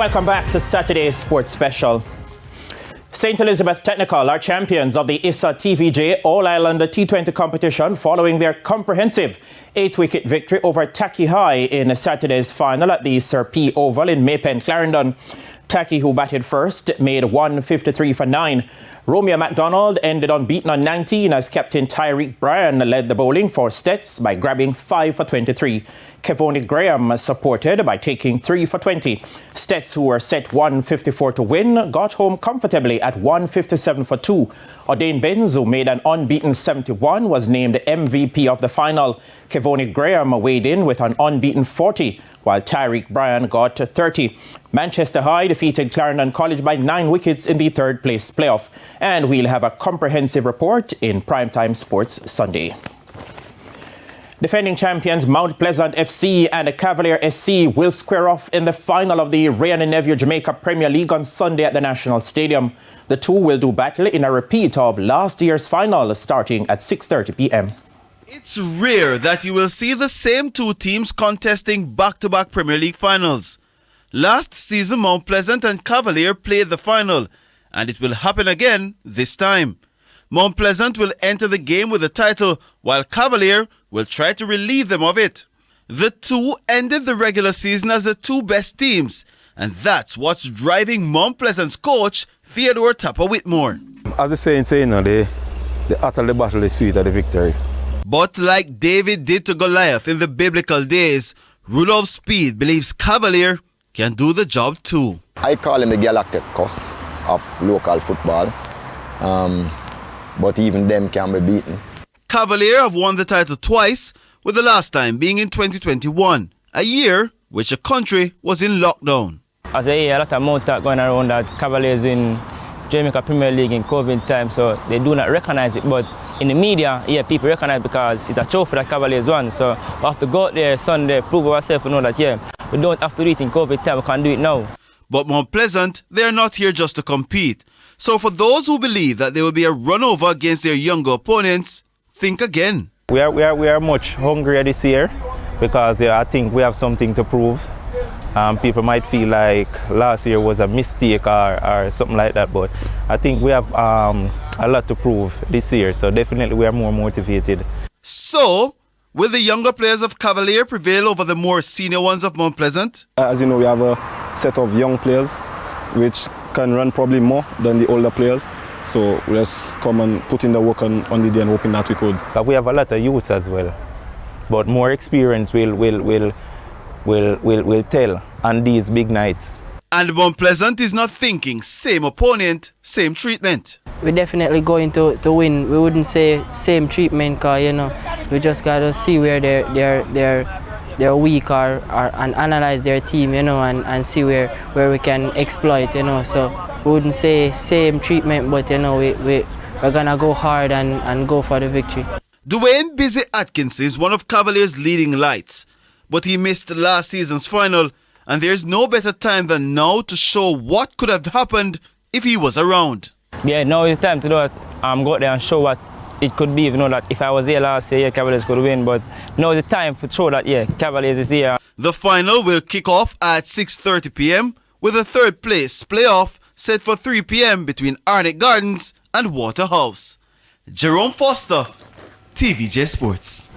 Welcome back to Saturday's Sports Special. St. Elizabeth Technical are champions of the ISA TVJ All-Ireland T20 competition following their comprehensive 8-wicket victory over Tacky High in Saturday's final at the Sir P Oval in Maypen, Clarendon. Tacky, who batted first, made 153 for 9. Romeo MacDonald ended unbeaten on 19 as captain Tyreek Bryan led the bowling for Stets by grabbing 5 for 23. Kevoni Graham supported by taking 3 for 20. Stets, who were set 154 to win, got home comfortably at 157 for 2. O'Dane Benz, who made an unbeaten 71, was named MVP of the final. Kevoni Graham weighed in with an unbeaten 40, while Tyreek Bryan got 30. Manchester High defeated Clarendon College by 9 wickets in the third place playoff. And we'll have a comprehensive report in Primetime Sports Sunday. Defending champions Mount Pleasant FC and Cavalier SC will square off in the final of the Wray Nephew Jamaica Premier League on Sunday at the National Stadium. The two will do battle in a repeat of last year's final starting at 6:30 p.m. It's rare that you will see the same two teams contesting back-to-back Premier League finals. Last season, Mount Pleasant and Cavalier played the final, and it will happen again this time. Mount Pleasant will enter the game with the title, while Cavalier will try to relieve them of it. The two ended the regular season as the two best teams, and that's what's driving Mount Pleasant's coach, Theodore Tapper Whitmore. As the saying say, the hotter the battle, the sweeter the victory. But like David did to Goliath in the biblical days, Rudolph Speed believes Cavalier can do the job too. I call him the Galacticos of local football, but even them can be beaten. Cavalier have won the title twice, with the last time being in 2021, a year which the country was in lockdown. As I hear a lot of mouth talk going around that Cavaliers win Jamaica Premier League in COVID time, so they do not recognize it. But in the media, yeah, people recognize it because it's a trophy that Cavaliers won. So we have to go out there Sunday, prove ourselves and know that, yeah, we don't have to do it in COVID time, we can do it now. But Mount Pleasant, they are not here just to compete. So for those who believe that there will be a run over against their younger opponents, think again. We are much hungrier this year because I think we have something to prove. People might feel like last year was a mistake or something like that, but I think we have a lot to prove this year, so definitely we are more motivated. So, will the younger players of Cavalier prevail over the more senior ones of Mount Pleasant? As you know, we have a set of young players which can run probably more than the older players. So let's come and put in the work on the day and hoping that we could. But we have a lot of youth as well, but more experience will tell on these big nights. And Mount Pleasant is not thinking same opponent, same treatment. We're definitely going to win. We wouldn't say same treatment because, you know, we just got to see where they're weak and analyze their team, you know, and see where we can exploit, you know. So we wouldn't say same treatment, but, you know, we're going to go hard and go for the victory. Dwayne Busy Atkins is one of Cavalier's leading lights, but he missed last season's final, and there's no better time than now to show what could have happened if he was around. Yeah, now it's time to do it. Go out there and show what it could be. You know that if I was here last year, yeah, Cavaliers could win, but now it's the time to show that, yeah, Cavaliers is here. The final will kick off at 6:30 p.m. with a third place playoff set for 3 p.m. between Arnett Gardens and Waterhouse. Jerome Foster, TVJ Sports.